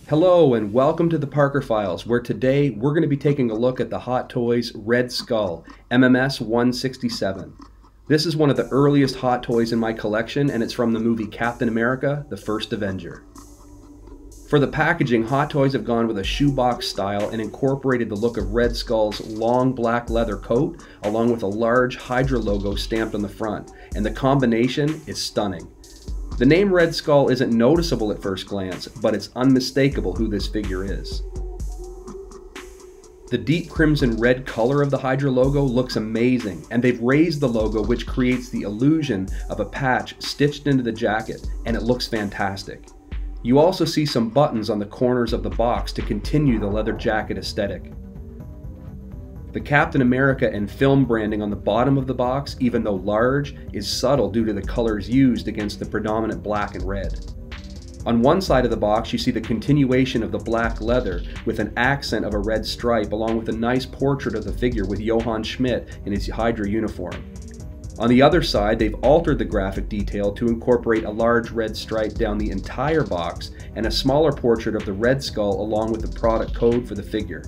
Hello and welcome to the Parker Files, where today we're going to be taking a look at the Hot Toys Red Skull, MMS 167. This is one of the earliest Hot Toys in my collection, and it's from the movie Captain America, the First Avenger. For the packaging, Hot Toys have gone with a shoebox style and incorporated the look of Red Skull's long black leather coat, along with a large Hydra logo stamped on the front, and the combination is stunning. The name Red Skull isn't noticeable at first glance, but it's unmistakable who this figure is. The deep crimson red color of the Hydra logo looks amazing, and they've raised the logo, which creates the illusion of a patch stitched into the jacket, and it looks fantastic. You also see some buttons on the corners of the box to continue the leather jacket aesthetic. The Captain America and film branding on the bottom of the box, even though large, is subtle due to the colors used against the predominant black and red. On one side of the box you see the continuation of the black leather with an accent of a red stripe, along with a nice portrait of the figure with Johann Schmidt in his Hydra uniform. On the other side, they've altered the graphic detail to incorporate a large red stripe down the entire box and a smaller portrait of the Red Skull along with the product code for the figure.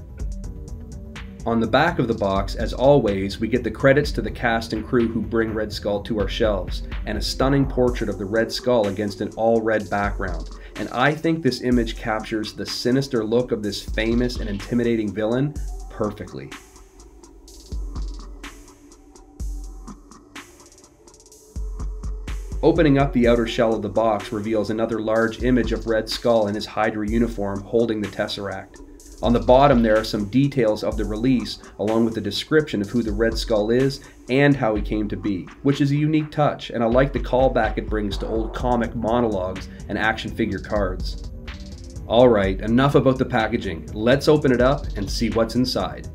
On the back of the box, as always, we get the credits to the cast and crew who bring Red Skull to our shelves, and a stunning portrait of the Red Skull against an all-red background. And I think this image captures the sinister look of this famous and intimidating villain perfectly. Opening up the outer shell of the box reveals another large image of Red Skull in his Hydra uniform holding the Tesseract. On the bottom there are some details of the release, along with a description of who the Red Skull is and how he came to be, which is a unique touch, and I like the callback it brings to old comic monologues and action figure cards. Alright, enough about the packaging. Let's open it up and see what's inside.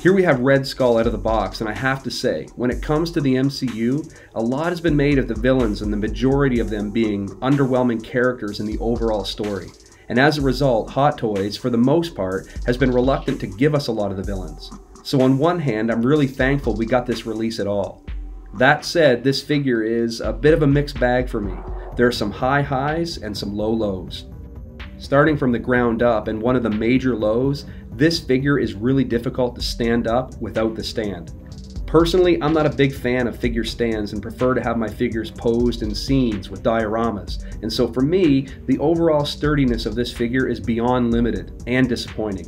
Here we have Red Skull out of the box, and I have to say, when it comes to the MCU, a lot has been made of the villains, and the majority of them being underwhelming characters in the overall story. And as a result, Hot Toys, for the most part, has been reluctant to give us a lot of the villains. So on one hand, I'm really thankful we got this release at all. That said, this figure is a bit of a mixed bag for me. There are some high highs and some low lows. Starting from the ground up, and one of the major lows, this figure is really difficult to stand up without the stand. Personally, I'm not a big fan of figure stands and prefer to have my figures posed in scenes with dioramas, and so for me, the overall sturdiness of this figure is beyond limited and disappointing.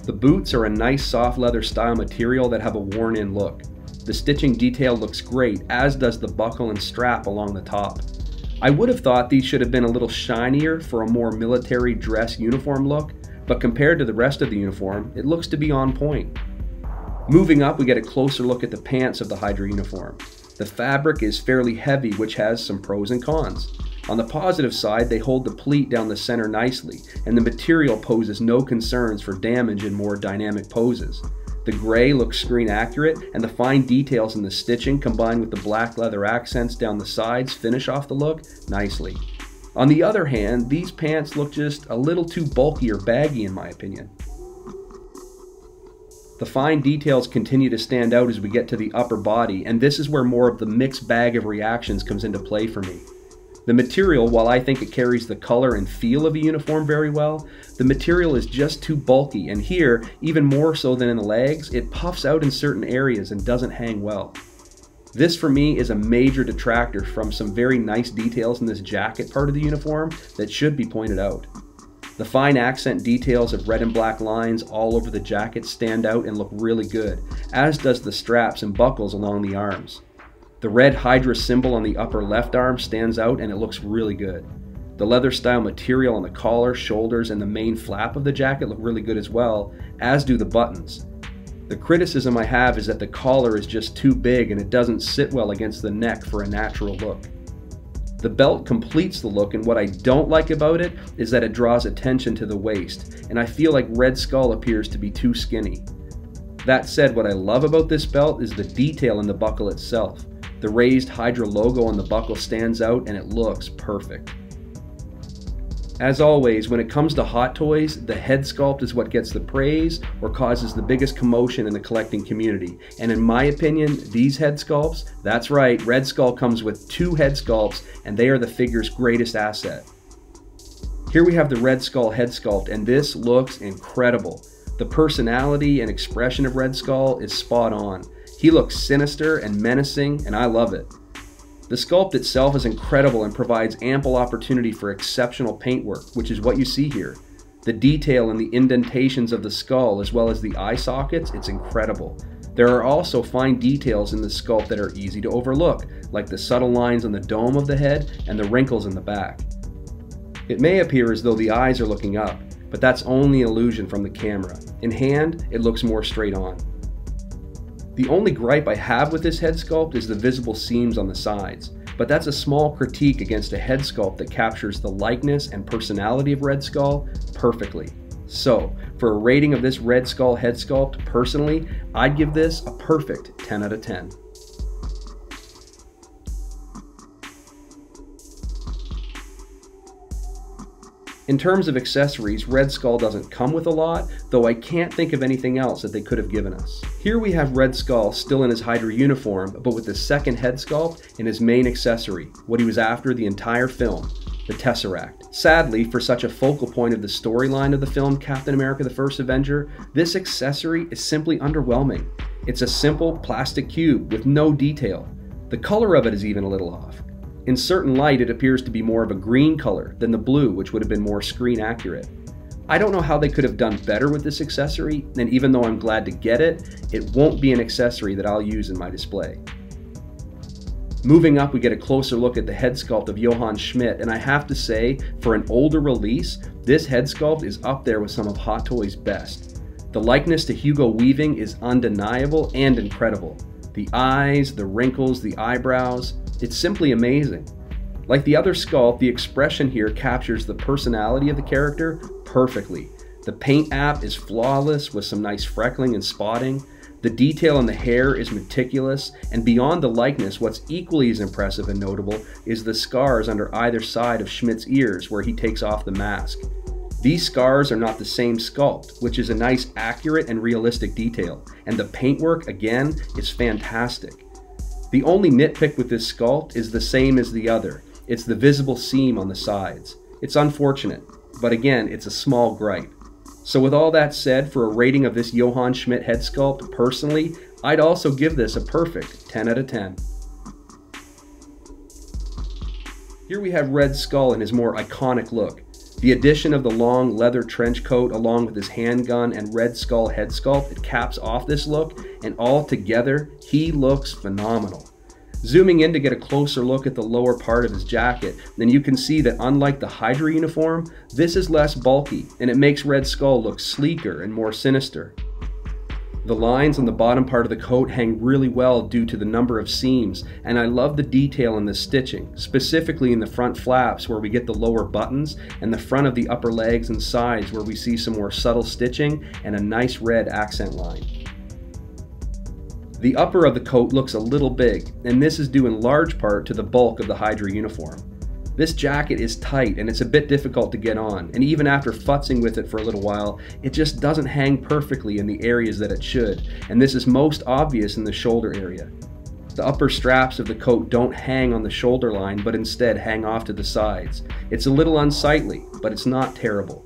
The boots are a nice soft leather style material that have a worn-in look. The stitching detail looks great, as does the buckle and strap along the top. I would have thought these should have been a little shinier for a more military dress uniform look, but compared to the rest of the uniform, it looks to be on point. Moving up, we get a closer look at the pants of the Hydra uniform. The fabric is fairly heavy, which has some pros and cons. On the positive side, they hold the pleat down the center nicely, and the material poses no concerns for damage in more dynamic poses. The gray looks screen accurate, and the fine details in the stitching combined with the black leather accents down the sides finish off the look nicely. On the other hand, these pants look just a little too bulky or baggy in my opinion. The fine details continue to stand out as we get to the upper body, and this is where more of the mixed bag of reactions comes into play for me. The material, while I think it carries the color and feel of a uniform very well, the material is just too bulky, and here, even more so than in the legs, it puffs out in certain areas and doesn't hang well. This for me is a major detractor from some very nice details in this jacket part of the uniform that should be pointed out. The fine accent details of red and black lines all over the jacket stand out and look really good, as does the straps and buckles along the arms. The red Hydra symbol on the upper left arm stands out and it looks really good. The leather style material on the collar, shoulders, and the main flap of the jacket look really good as well, as do the buttons. The criticism I have is that the collar is just too big and it doesn't sit well against the neck for a natural look. The belt completes the look, and what I don't like about it is that it draws attention to the waist, and I feel like Red Skull appears to be too skinny. That said, what I love about this belt is the detail in the buckle itself. The raised Hydra logo on the buckle stands out and it looks perfect. As always, when it comes to hot toys, the head sculpt is what gets the praise or causes the biggest commotion in the collecting community. And in my opinion, these head sculpts, that's right, Red Skull comes with 2 head sculpts and they are the figure's greatest asset. Here we have the Red Skull head sculpt and this looks incredible. The personality and expression of Red Skull is spot on. He looks sinister and menacing and I love it. The sculpt itself is incredible and provides ample opportunity for exceptional paintwork, which is what you see here. The detail in the indentations of the skull as well as the eye sockets, it's incredible. There are also fine details in the sculpt that are easy to overlook, like the subtle lines on the dome of the head and the wrinkles in the back. It may appear as though the eyes are looking up, but that's only an illusion from the camera. In hand, it looks more straight on. The only gripe I have with this head sculpt is the visible seams on the sides, but that's a small critique against a head sculpt that captures the likeness and personality of Red Skull perfectly. So, for a rating of this Red Skull head sculpt, personally, I'd give this a perfect 10 out of 10. In terms of accessories, Red Skull doesn't come with a lot, though I can't think of anything else that they could have given us. Here we have Red Skull still in his Hydra uniform, but with the second head sculpt in his main accessory, what he was after the entire film, the Tesseract. Sadly, for such a focal point of the storyline of the film Captain America: The First Avenger, this accessory is simply underwhelming. It's a simple plastic cube with no detail. The color of it is even a little off. In certain light, it appears to be more of a green color than the blue, which would have been more screen accurate. I don't know how they could have done better with this accessory, and even though I'm glad to get it, it won't be an accessory that I'll use in my display. Moving up, we get a closer look at the head sculpt of Johann Schmidt, and I have to say, for an older release, this head sculpt is up there with some of Hot Toys' best. The likeness to Hugo Weaving is undeniable and incredible. The eyes, the wrinkles, the eyebrows, it's simply amazing. Like the other sculpt, the expression here captures the personality of the character perfectly. The paint app is flawless with some nice freckling and spotting. The detail in the hair is meticulous, and beyond the likeness, what's equally as impressive and notable is the scars under either side of Schmidt's ears where he takes off the mask. These scars are not the same sculpt, which is a nice, accurate, and realistic detail, and the paintwork, again, is fantastic. The only nitpick with this sculpt is the same as the other. It's the visible seam on the sides. It's unfortunate, but again, it's a small gripe. So with all that said, for a rating of this Johann Schmidt head sculpt, personally, I'd also give this a perfect 10 out of 10. Here we have Red Skull in his more iconic look. The addition of the long leather trench coat along with his handgun and Red Skull head sculpt, it caps off this look, and all together, he looks phenomenal. Zooming in to get a closer look at the lower part of his jacket, then you can see that unlike the Hydra uniform, this is less bulky, and it makes Red Skull look sleeker and more sinister. The lines on the bottom part of the coat hang really well due to the number of seams, and I love the detail in the stitching, specifically in the front flaps where we get the lower buttons, and the front of the upper legs and sides where we see some more subtle stitching and a nice red accent line. The upper of the coat looks a little big, and this is due in large part to the bulk of the Hydra uniform. This jacket is tight and it's a bit difficult to get on, and even after futzing with it for a little while, it just doesn't hang perfectly in the areas that it should, and this is most obvious in the shoulder area. The upper straps of the coat don't hang on the shoulder line, but instead hang off to the sides. It's a little unsightly, but it's not terrible.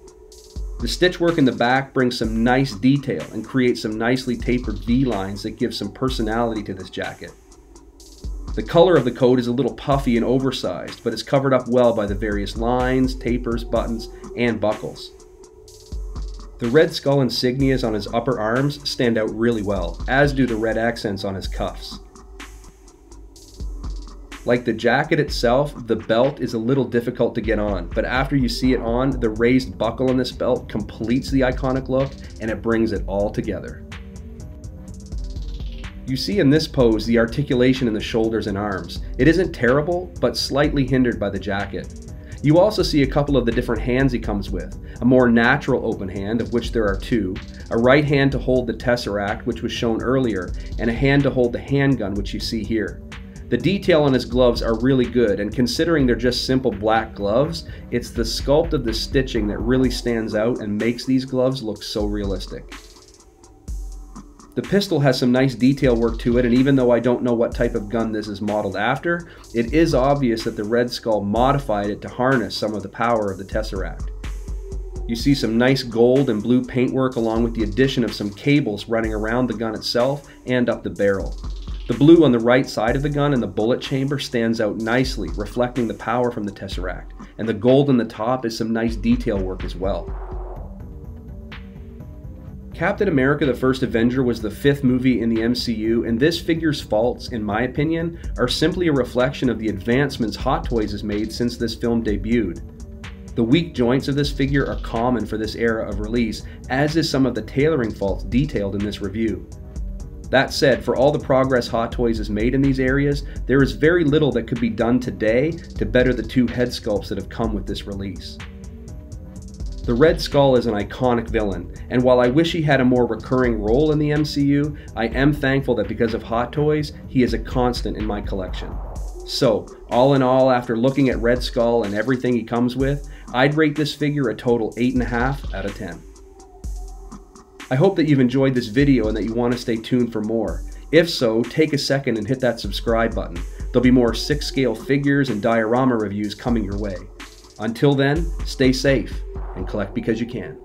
The stitch work in the back brings some nice detail and creates some nicely tapered V-lines that give some personality to this jacket. The color of the coat is a little puffy and oversized, but it's covered up well by the various lines, tapers, buttons, and buckles. The Red Skull insignias on his upper arms stand out really well, as do the red accents on his cuffs. Like the jacket itself, the belt is a little difficult to get on, but after you see it on, the raised buckle on this belt completes the iconic look and it brings it all together. You see in this pose the articulation in the shoulders and arms. It isn't terrible, but slightly hindered by the jacket. You also see a couple of the different hands he comes with. A more natural open hand, of which there are two, a right hand to hold the Tesseract, which was shown earlier, and a hand to hold the handgun, which you see here. The detail on his gloves are really good, and considering they're just simple black gloves, it's the sculpt of the stitching that really stands out and makes these gloves look so realistic. The pistol has some nice detail work to it, and even though I don't know what type of gun this is modeled after, it is obvious that the Red Skull modified it to harness some of the power of the Tesseract. You see some nice gold and blue paintwork along with the addition of some cables running around the gun itself and up the barrel. The blue on the right side of the gun and the bullet chamber stands out nicely, reflecting the power from the Tesseract, and the gold on the top is some nice detail work as well. Captain America: The First Avenger was the 5th movie in the MCU, and this figure's faults, in my opinion, are simply a reflection of the advancements Hot Toys has made since this film debuted. The weak joints of this figure are common for this era of release, as is some of the tailoring faults detailed in this review. That said, for all the progress Hot Toys has made in these areas, there is very little that could be done today to better the 2 head sculpts that have come with this release. The Red Skull is an iconic villain, and while I wish he had a more recurring role in the MCU, I am thankful that because of Hot Toys, he is a constant in my collection. So, all in all, after looking at Red Skull and everything he comes with, I'd rate this figure a total 8.5 out of 10. I hope that you've enjoyed this video and that you want to stay tuned for more. If so, take a second and hit that subscribe button. There'll be more 6-scale figures and diorama reviews coming your way. Until then, stay safe and collect because you can.